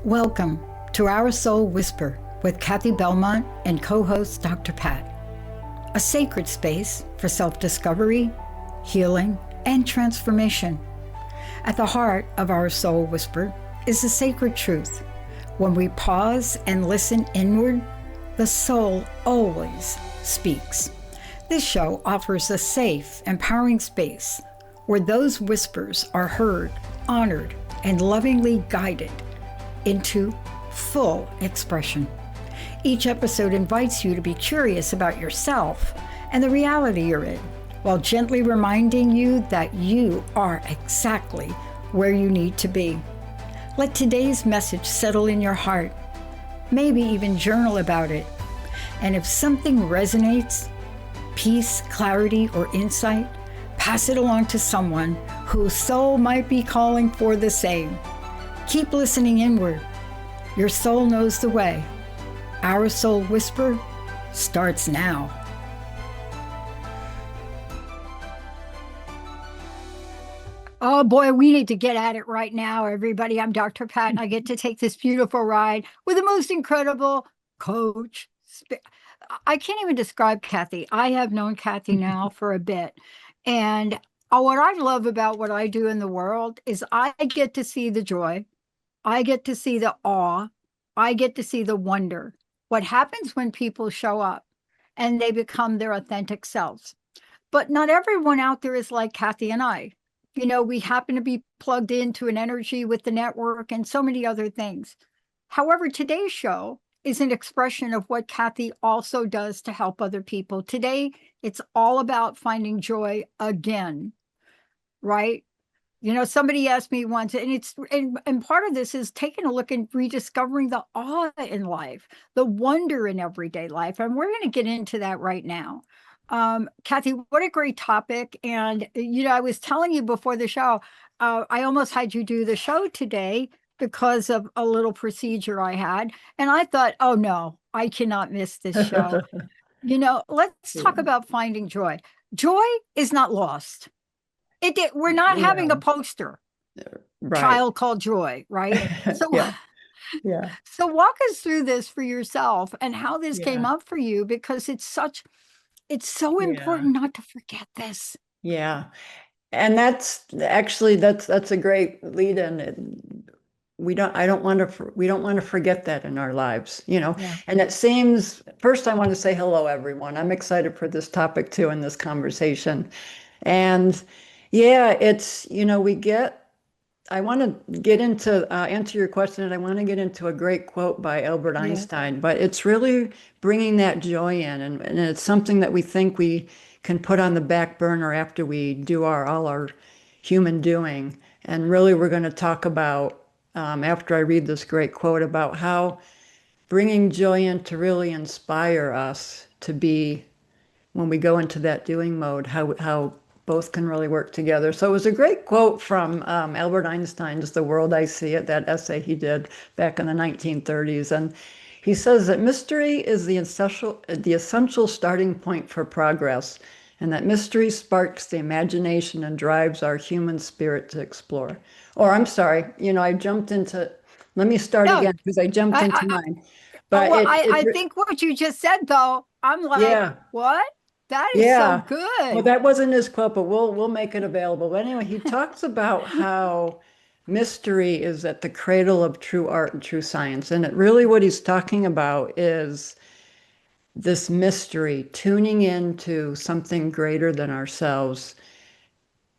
Welcome to Our Soul Whisper with Kathy Belmont and co-host Dr. Pat, a sacred space for self-discovery, healing, and transformation. At the heart of Our Soul Whisper is the sacred truth. When we pause and listen inward, the soul always speaks. This show offers a safe, empowering space where those whispers are heard, honored, and lovingly guided into full expression. Each episode invites you to be curious about yourself and the reality you're in, while gently reminding you that you are exactly where you need to be. Let today's message settle in your heart. Maybe even journal about it. And if something resonates, peace, clarity, or insight, pass it along to someone whose soul might be calling for the same. Keep listening inward. Your soul knows the way. Our Soul Whisper starts now. Oh boy, we need to get at it right now, everybody. I'm Dr. Pat, and I get to take this beautiful ride with the most incredible coach. I can't even describe Kathy. I have known Kathy now for a bit. And what I love about what I do in the world is I get to see the joy. I get to see the awe. I get to see the wonder. What happens when people show up and they become their authentic selves. But not everyone out there is like Kathy and I. You know, we happen to be plugged into an energy with the network and so many other things. However, today's show is an expression of what Kathy also does to help other people. Today, it's all about finding joy again, right? You know, somebody asked me once, and part of this is taking a look and rediscovering the awe in life, the wonder in everyday life. And we're going to get into that right now. Kathy, what a great topic. And, you know, I was telling you before the show, I almost had you do the show today because of a little procedure I had. And I thought, oh no, I cannot miss this show. You know, let's talk about finding joy. Joy is not lost. We're not having a poster child called Joy, right? So, so walk us through this for yourself and how this came up for you, because it's so important not to forget this. Yeah. And that's a great lead in. We don't want to forget that in our lives, you know. And it seems, first I want to say hello, everyone. I'm excited for this topic too, in this conversation. And it's, you know, I want to get into, answer your question, and I want to get into a great quote by Albert Einstein, but it's really bringing that joy in, and it's something that we think we can put on the back burner after we do all our human doing. And really, we're going to talk about, after I read this great quote, about how bringing joy in to really inspire us to be, when we go into that doing mode, how both can really work together. So it was a great quote from Albert Einstein's The World I See It, that essay he did back in the 1930s. And he says that mystery is the essential starting point for progress, and that mystery sparks the imagination and drives our human spirit to explore. Or I'm sorry, you know, let me start again, because I jumped into mine. But I think what you just said, though, I'm like, what? That is so good. Well, that wasn't his quote, but we'll make it available. But anyway, he talks about how mystery is at the cradle of true art and true science. And really what he's talking about is this mystery, tuning into something greater than ourselves,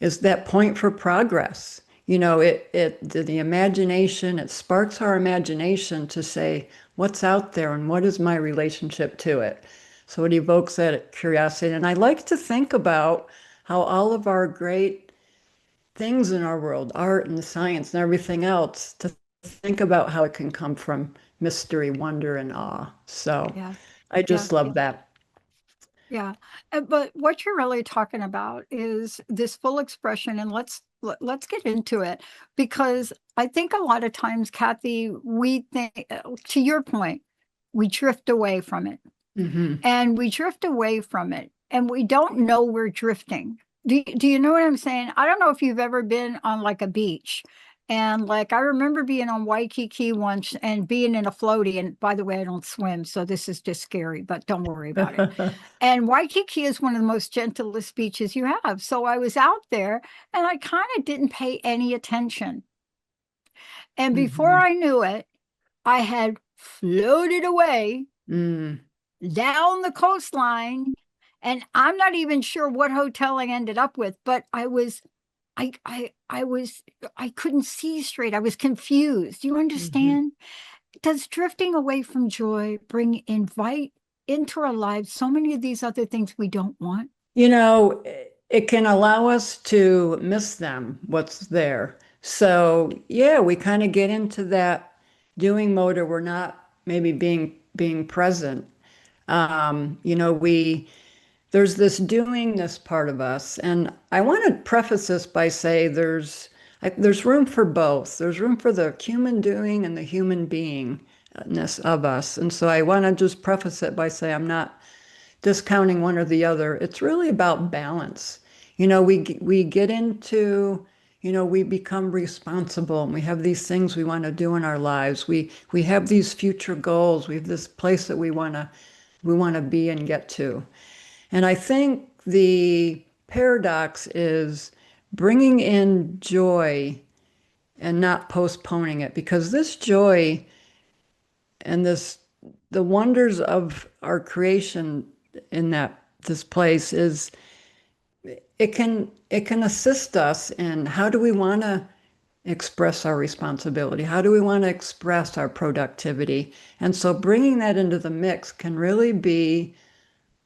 is that point for progress. You know, the imagination, it sparks our imagination to say, what's out there and what is my relationship to it? So it evokes that curiosity. And I like to think about how all of our great things in our world, art and science and everything else, to think about how it can come from mystery, wonder, and awe. So I just love that. Yeah. But what you're really talking about is this full expression, and let's get into it, because I think a lot of times, Kathy, we think, to your point, we drift away from it. And we drift away from it, and we don't know we're drifting. Do you know what I'm saying? I don't know if you've ever been on like a beach And like I remember being on Waikiki once and being in a floaty. And by the way, I don't swim, so this is just scary, but don't worry about it. And Waikiki is one of the most gentlest beaches you have. So I was out there and I kind of didn't pay any attention. And before Mhm. I knew it, I had floated away Mm. down the coastline. And I'm not even sure what hotel I ended up with, but I couldn't see straight. I was confused. Do you Mhm. understand? Does drifting away from joy invite into our lives so many of these other things we don't want? You know, it can allow us to miss them, what's there. So, yeah, we kind of get into that doing mode or we're not maybe being present. You know, there's this doingness part of us, and I want to preface this by say there's room for both. There's room for the human doing and the human beingness of us. And so I want to just preface it by saying I'm not discounting one or the other. It's really about balance. You know, we get into, you know, we become responsible and we have these things we want to do in our lives. We have these future goals. We have this place that we want to be and get to. And I think the paradox is bringing in joy and not postponing it, because this joy and the wonders of our creation in that this place is it can assist us in how do we want to express our responsibility, how do we want to express our productivity, and so bringing that into the mix can really be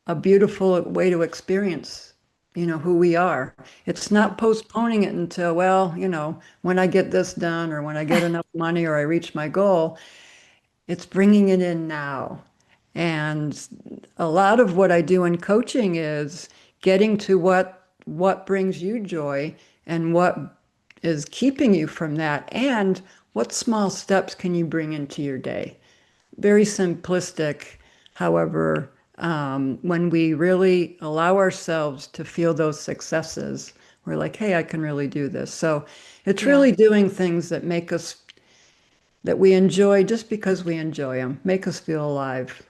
a beautiful way to experience, you know, who we are. It's not postponing it until, well, you know, when I get this done or when I get enough money or I reach my goal. It's bringing it in now. And a lot of what I do in coaching is getting to what brings you joy and what is keeping you from that, and what small steps can you bring into your day. Very simplistic. However, when we really allow ourselves to feel those successes, we're like, hey, I can really do this. So it's Yeah. really doing things that make us that we enjoy just because we enjoy them, make us feel alive.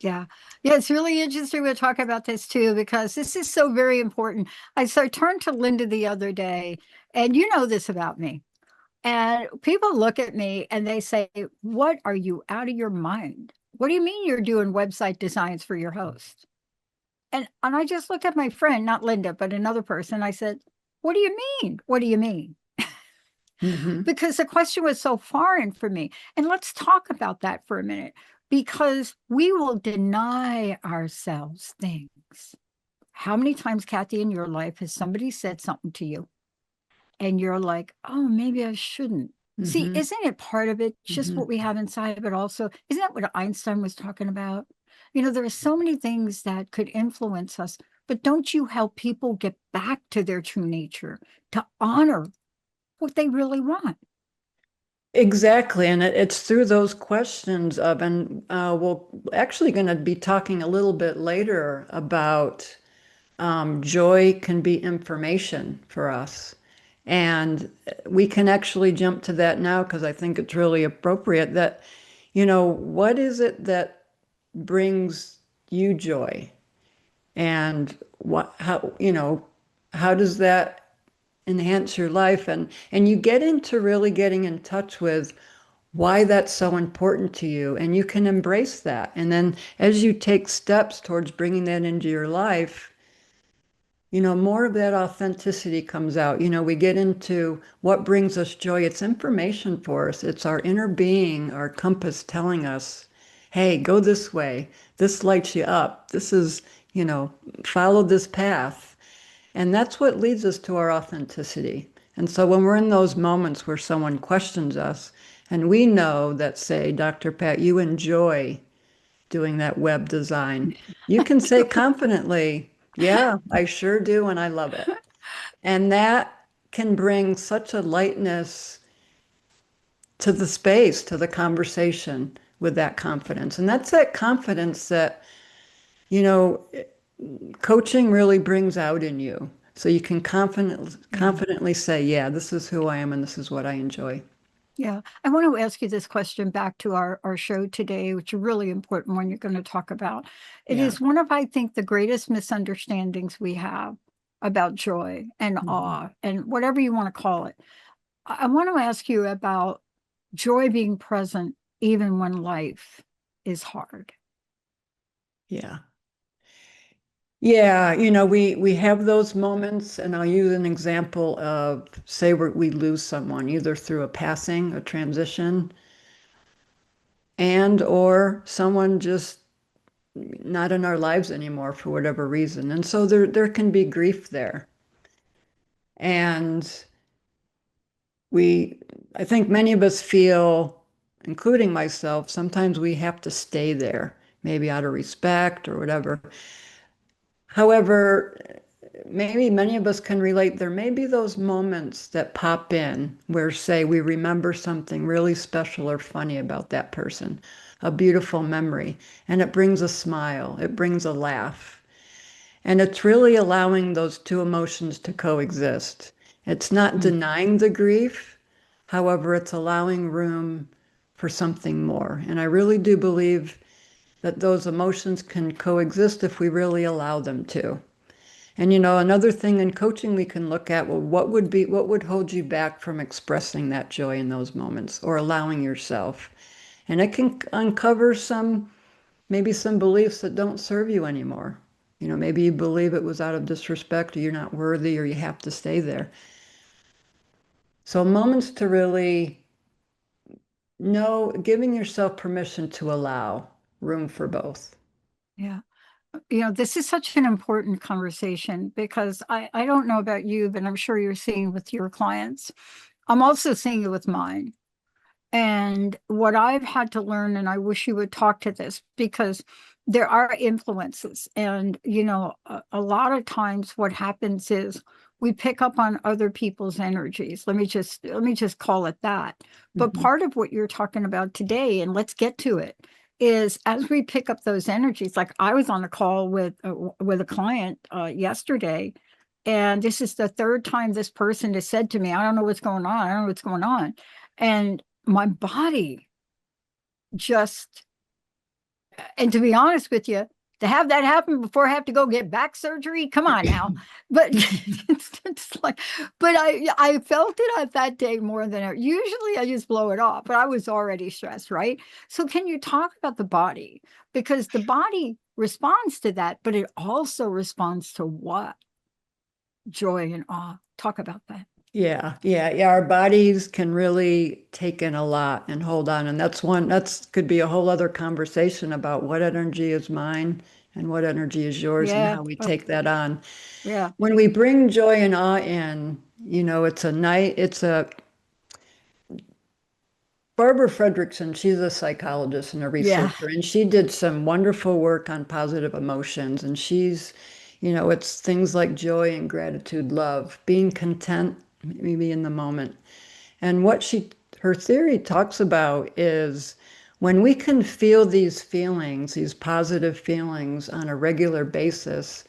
Yeah. Yeah, it's really interesting to talk about this too, because this is so very important. I turned to Linda the other day, and you know this about me. And people look at me and they say, "What, are you out of your mind? What do you mean you're doing website designs for your host?" And I just looked at my friend, not Linda, but another person. I said, "What do you mean? What do you mean?" Hmm. Because the question was so foreign for me. And let's talk about that for a minute, because we will deny ourselves things. How many times, Kathy, in your life has somebody said something to you and you're like, oh, maybe I shouldn't? See, Hmm. isn't it part of it just Hmm. what we have inside, but also, isn't that what Einstein was talking about? You know, there are so many things that could influence us, but don't you help people get back to their true nature, to honor what they really want? Exactly. And it's through those questions of, and we're actually going to be talking a little bit later about joy can be information for us. And we can actually jump to that now because I think it's really appropriate that, you know, what is it that brings you joy? And how, you know, how does that enhance your life? And you get into really getting in touch with why that's so important to you, and you can embrace that. And then as you take steps towards bringing that into your life, you know, more of that authenticity comes out. You know, we get into what brings us joy. It's information for us. It's our inner being, our compass telling us, hey, go this way. This lights you up. This is, you know, follow this path. And that's what leads us to our authenticity. And so when we're in those moments where someone questions us, and we know that, say, Dr. Pat, you enjoy doing that web design, you can say confidently, yeah, I sure do, and I love it. And that can bring such a lightness to the space, to the conversation with that confidence. And that's that confidence that, you know, coaching really brings out in you. So you can Yeah. confidently say, yeah, this is who I am and this is what I enjoy. Yeah. I want to ask you this question back to our show today, which is a really important one you're going to talk about. It Yeah. is one of, I think, the greatest misunderstandings we have about joy and Mhm. awe and whatever you want to call it. I want to ask you about joy being present even when life is hard. Yeah. Yeah, we have those moments, and I'll use an example of say we lose someone either through a passing, a transition, and or someone just not in our lives anymore for whatever reason. And so there can be grief there. And we I think many of us feel, including myself, sometimes we have to stay there, maybe out of respect or whatever. However, maybe many of us can relate. There may be those moments that pop in where, say, we remember something really special or funny about that person, a beautiful memory, and it brings a smile, it brings a laugh. And it's really allowing those two emotions to coexist. It's not Mm. denying the grief, however, it's allowing room for something more. And I really do believe that those emotions can coexist if we really allow them to. And another thing in coaching we can look at, well, what would hold you back from expressing that joy in those moments or allowing yourself? And it can uncover maybe some beliefs that don't serve you anymore. Maybe you believe it was out of disrespect or you're not worthy or you have to stay there. So moments to really know, giving yourself permission to allow room for both. Yeah. This is such an important conversation because I don't know about you, but I'm sure you're seeing with your clients. I'm also seeing it with mine. And what I've had to learn, and I wish you would talk to this because there are influences. And, a lot of times what happens is we pick up on other people's energies. Let me just call it that. But Mhm. part of what you're talking about today, and let's get to it, is as we pick up those energies, like I was on a call with a client yesterday, and this is the third time this person has said to me, I don't know what's going on. I don't know what's going on. And my body just, and to be honest with you, to have that happen before I have to go get back surgery, come on now. But it's like, but I felt it on that day more than ever. Usually I just blow it off, but I was already stressed, right? So can you talk about the body? Because the body responds to that, but it also responds to what? Joy and awe. Talk about that. Yeah, yeah, yeah. Our bodies can really take in a lot and hold on. And that's could be a whole other conversation about what energy is mine and what energy is yours and Yeah. how we Oh, take that on. yeah. When we bring joy and awe in, it's a Barbara Fredrickson, she's a psychologist and a Yeah. researcher, and she did some wonderful work on positive emotions. And it's things like joy and gratitude, love, being content, maybe in the moment. And her theory talks about is when we can feel these feelings, these positive feelings on a regular basis,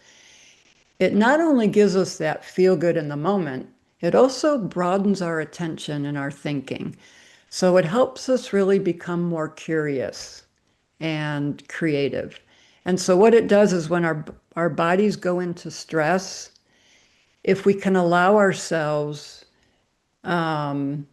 it not only gives us that feel good in the moment, it also broadens our attention and our thinking. So it helps us really become more curious and creative. And so what it does is when our bodies go into stress, if we can allow ourselves room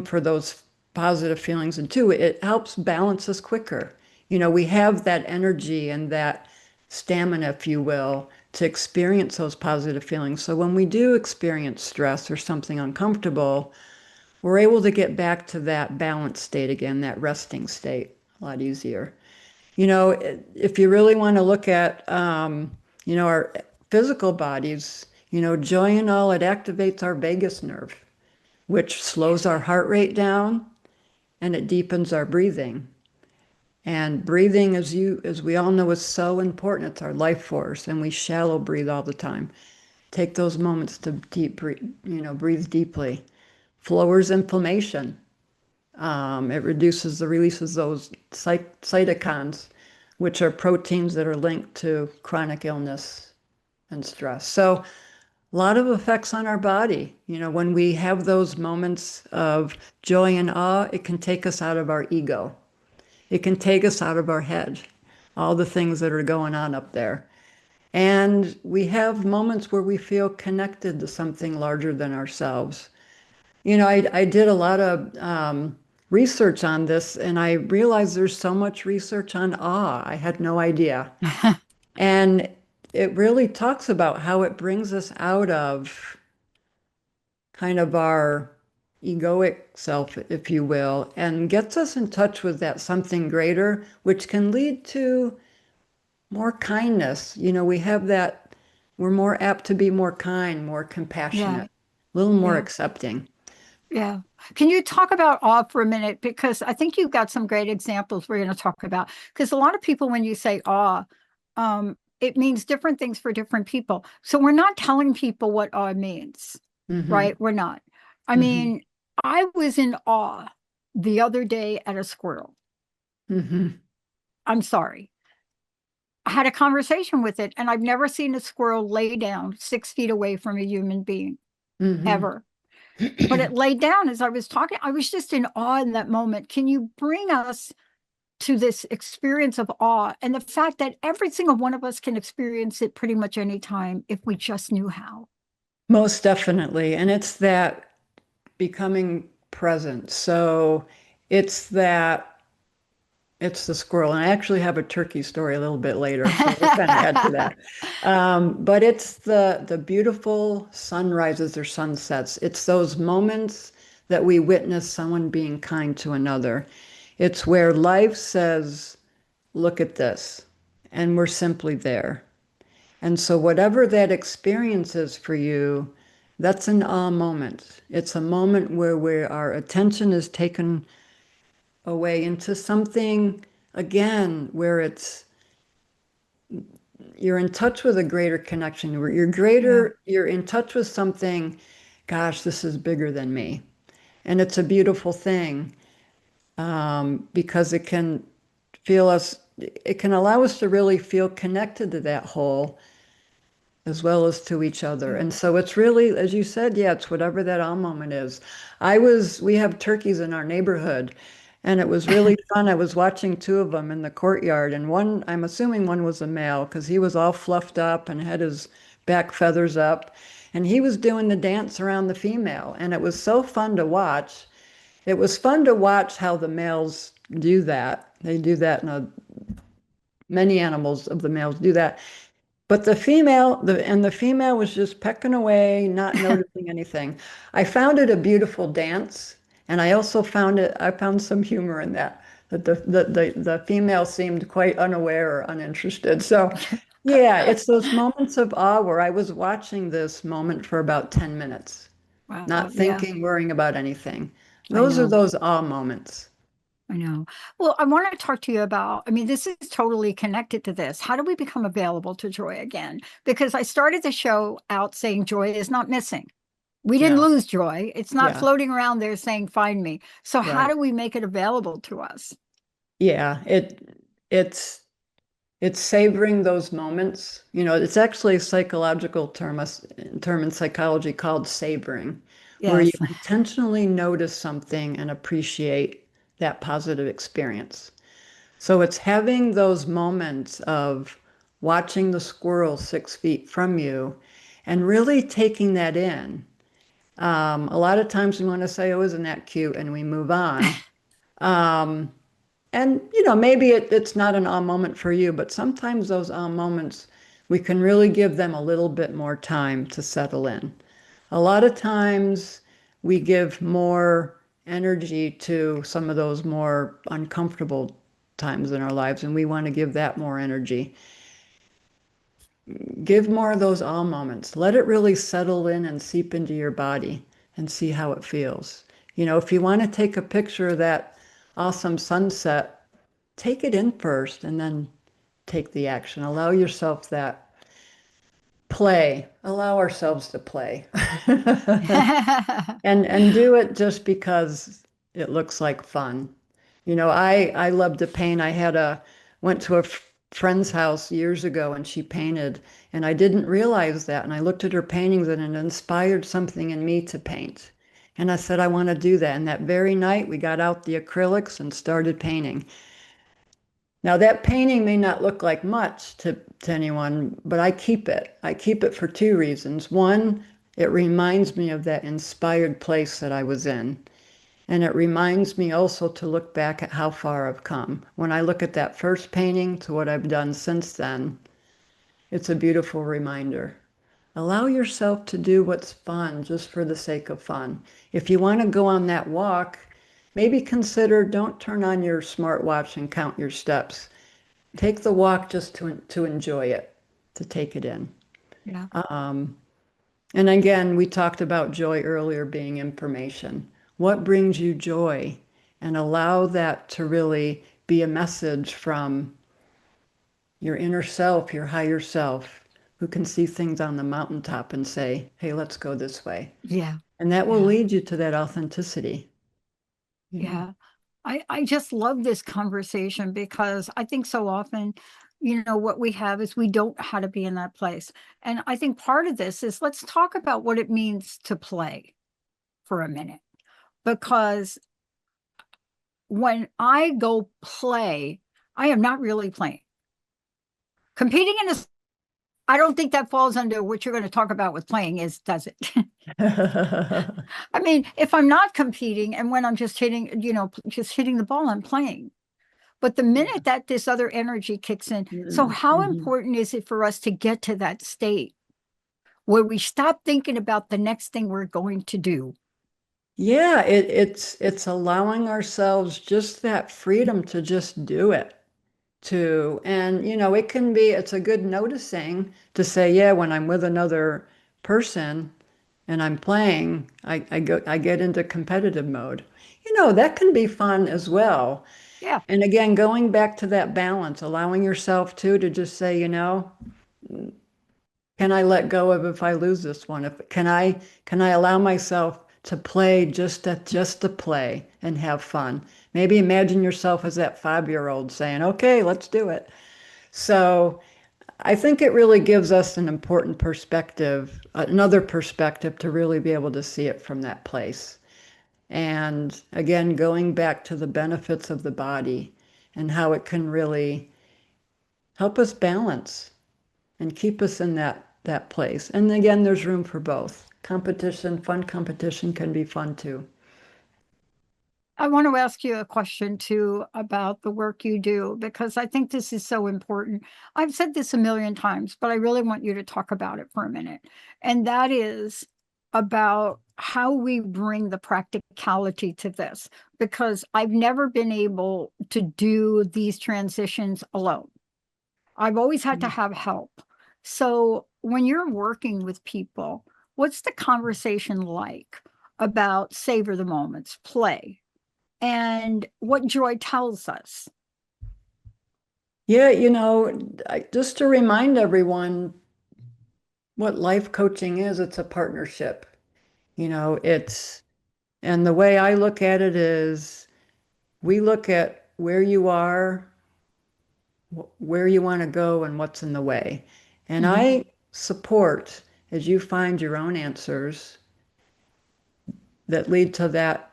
for those positive feelings, and two, it helps balance us quicker. We have that energy and that stamina, if you will, to experience those positive feelings. So when we do experience stress or something uncomfortable, we're able to get back to that balanced state again, that resting state, a lot easier. If you really want to look at, our physical bodies, joy and all, it activates our vagus nerve, which slows our heart rate down and it deepens our breathing. And breathing, as we all know, is so important. It's our life force, and we shallow breathe all the time. Take those moments to breathe deeply. Lowers inflammation. It reduces the release of those cytokines, which are proteins that are linked to chronic illness and stress. So a lot of effects on our body. You know, when we have those moments of joy and awe, it can take us out of our ego. It can take us out of our head, all the things that are going on up there. And we have moments where we feel connected to something larger than ourselves. You know, I did a lot of research on this, and I realized there's so much research on awe. I had no idea. And it really talks about how it brings us out of kind of our egoic self, if you will, and gets us in touch with that something greater, which can lead to more kindness. You know, we have that, we're more apt to be more kind, more Yeah, compassionate, a little more yeah, accepting. yeah. Can you talk about awe for a minute? Because I think you've got some great examples we're going to talk about. Because a lot of people, when you say awe, it means different things for different people. So we're not telling people what awe means, Hmm. right? We're not. I Hmm. mean, I was in awe the other day at a squirrel. Hmm. I'm sorry. I had a conversation with it, and I've never seen a squirrel lay down 6 feet away from a human being Hmm. ever. But it laid down as I was talking. I was just in awe in that moment. Can you bring us to this experience of awe and the fact that every single one of us can experience it pretty much any time if we just knew how? Most definitely. And it's that becoming present. So it's that, it's the squirrel. And I actually have a turkey story a little bit later, so we'll kind of add to that. But it's the beautiful sunrises or sunsets. It's those moments that we witness someone being kind to another. It's where life says, look at this, and we're simply there. And so, whatever that experience is for you, that's an ah moment. It's a moment where our attention is taken away into something, again, where it's you're in touch with a greater connection, where Yeah, you're in touch with something, gosh, this is bigger than me. And it's a beautiful thing, because it can allow us to really feel connected to that whole as well as to each other. yeah. And so it's really, as you said, yeah, it's whatever that all moment is. We have turkeys in our neighborhood, and it was really fun. I was watching two of them in the courtyard, and one, I'm assuming one was a male because he was all fluffed up and had his back feathers up, and he was doing the dance around the female. And it was so fun to watch. It was fun to watch how the males do that. They do that many animals of the males do that. But the female was just pecking away, not noticing anything. I found it a beautiful dance, and I found some humor in that. That the female seemed quite unaware or uninterested. So, yeah, it's those moments of awe where I was watching this moment for about 10 minutes, Wow, not yeah, thinking, worrying about anything. I Those are know. those awe moments. I know. Well, I want to talk to you about, I mean, this is totally connected to this. How do we become available to joy again? Because I started the show out saying joy is not missing. We didn't No, lose joy. It's not yeah, floating around there saying, find me. So, how right. do we make it available to us? Yeah, it's it's savoring those moments. You know, it's actually a psychological term in psychology called savoring, where you Yes. intentionally notice something and appreciate that positive experience. So it's having those moments of watching the squirrel 6 feet from you and really taking that in. A lot of times we want to say, oh, isn't that cute? And we move on. Um, and maybe it's not an ah moment for you, but sometimes those ah moments, we can really give them a little bit more time to settle in. A lot of times we give more energy to some of those more uncomfortable times in our lives, and we want to give that more energy. Give more of those ah moments. Let it really settle in and seep into your body and see how it feels. You know, if you want to take a picture of that awesome sunset, take it in first and then take the action. Allow yourself that play. Allow ourselves to play. And do it just because it looks like fun. You know, I love to paint. I had a went to a friend's house years ago and she painted, and I didn't realize that. And I looked at her paintings and it inspired something in me to paint. And I said, I want to do that. And that very night, we got out the acrylics and started painting. Now, that painting may not look like much to anyone, but I keep it. I keep it for two reasons. One, it reminds me of that inspired place that I was in. And it reminds me also to look back at how far I've come. When I look at that first painting to what I've done since then, it's a beautiful reminder. Allow yourself to do what's fun just for the sake of fun. If you want to go on that walk, maybe consider don't turn on your smartwatch and count your steps. Take the walk just to enjoy it, to take it in. Yeah. And again, we talked about joy earlier being information. What brings you joy? And allow that to really be a message from your inner self, your higher self, who can see things on the mountaintop and say, hey, let's go this way. Yeah. And that will Yeah. lead you to that authenticity, you know. Yeah. I just love this conversation because I think so often, what we have is we don't know how to be in that place. And I think part of this is let's talk about what it means to play for a minute. Because when I go play, I am not really playing. Competing in a, I don't think that falls under what you're going to talk about with playing is, does it? I mean, if I'm not competing and when I'm just hitting, just hitting the ball, I'm playing. But the minute that this other energy kicks in, so how Mhm. important is it for us to get to that state where we stop thinking about the next thing we're going to do? Yeah, it's allowing ourselves just that freedom to just do it. And it can be, it's a good noticing to say, yeah, when I'm with another person and I'm playing, I get into competitive mode. That can be fun as well. Yeah. And again, going back to that balance, allowing yourself to just say, can I let go of if I lose this one? Can I allow myself to play just to play and have fun? Maybe imagine yourself as that 5-year-old saying, okay, let's do it. So I think it really gives us an important perspective, another perspective to really be able to see it from that place. And again, going back to the benefits of the body and how it can really help us balance and keep us in that place. And again, there's room for both. Fun competition can be fun too. I want to ask you a question too about the work you do, because I think this is so important. I've said this a million times, but I really want you to talk about it for a minute. And that is about how we bring the practicality to this, because I've never been able to do these transitions alone. I've always had to have help. So when you're working with people, what's the conversation like about savor the moments, play? And what joy tells us. Yeah, just to remind everyone what life coaching is, it's a partnership. And the way I look at it is we look at where you are, where you want to go, and what's in the way. And Mhm. I support as you find your own answers that lead to that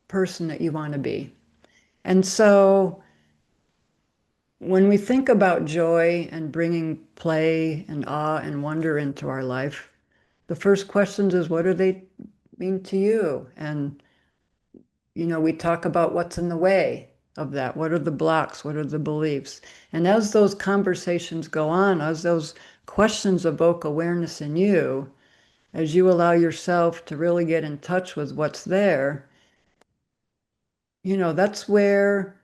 person that you want to be. And so when we think about joy and bringing play and awe and wonder into our life, the first questions is what do they mean to you? And we talk about what's in the way of that. What are the blocks? What are the beliefs? And as those conversations go on, as those questions evoke awareness in you, as you allow yourself to really get in touch with what's there, that's where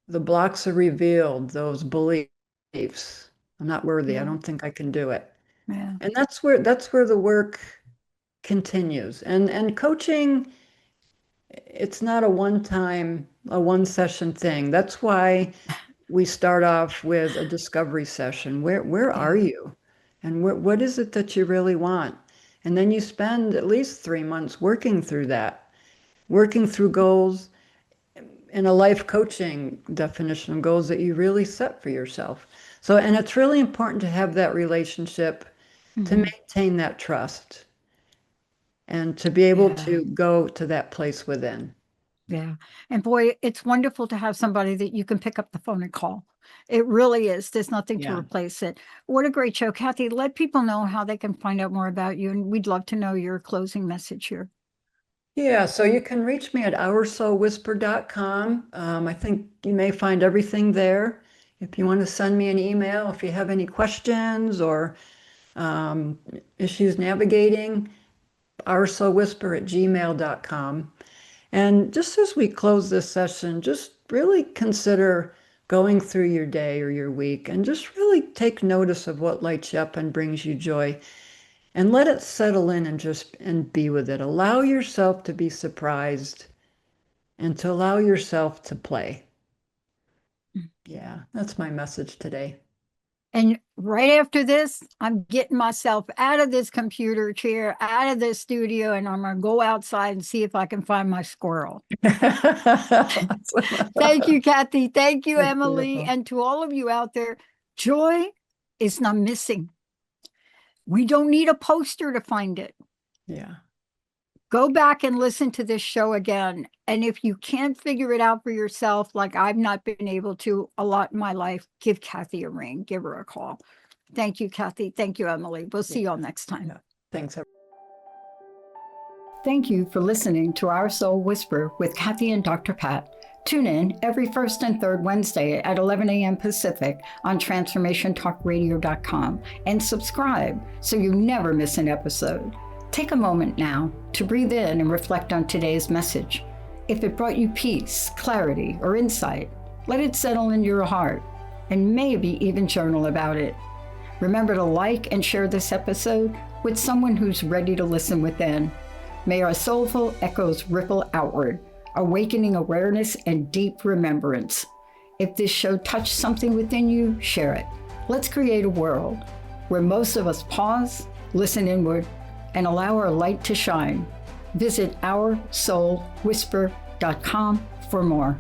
the blocks are revealed, those beliefs. I'm not worthy. I Yeah. don't think I can do it. Yeah. And that's where the work continues. And coaching, it's not a one session thing. That's why we start off with a discovery session. Where are Yeah. you? And what is it that you really want? And then you spend at least 3 months working through that, working through goals in a life coaching definition of goals that you really set for yourself. So, and it's really important to have that relationship to maintain that trust and to be able Yeah. to go to that place within. Yeah. And boy, it's wonderful to have somebody that you can pick up the phone and call. It really is. There's nothing to Yeah. replace it. What a great show. Kathy, let people know how they can find out more about you. And we'd love to know your closing message here. Yeah, so you can reach me at oursoulwhisper.com. I think you may find everything there. If you want to send me an email, if you have any questions or um, issues navigating, oursoulwhisper@gmail.com. And just as we close this session, just really consider going through your day or your week and just really take notice of what lights you up and brings you joy and let it settle in and just and be with it. Allow yourself to be surprised and to allow yourself to play. Yeah, that's my message today. And right after this, I'm getting myself out of this computer chair, out of this studio, and I'm going to go outside and see if I can find my squirrel. Thank you, Kathy. Thank you, That's Emily. beautiful. And to all of you out there, joy is not missing. We don't need a poster to find it. Yeah. Go back and listen to this show again. And if you can't figure it out for yourself, like I've not been able to a lot in my life, give Kathy a ring, give her a call. Thank you, Kathy. Thank you, Emily. We'll see you all next time. Yeah. Thanks. Thank you for listening to Our Soul Whisper with Kathy and Dr. Pat. Tune in every first and third Wednesday at 11 a.m. Pacific on transformationtalkradio.com and subscribe so you never miss an episode. Take a moment now to breathe in and reflect on today's message. If it brought you peace, clarity, or insight, let it settle in your heart and maybe even journal about it. Remember to like and share this episode with someone who's ready to listen within. May our soulful echoes ripple outward, awakening awareness and deep remembrance. If this show touched something within you, share it. Let's create a world where most of us pause, listen inward, and allow our light to shine. Visit oursoulwhisper.com for more.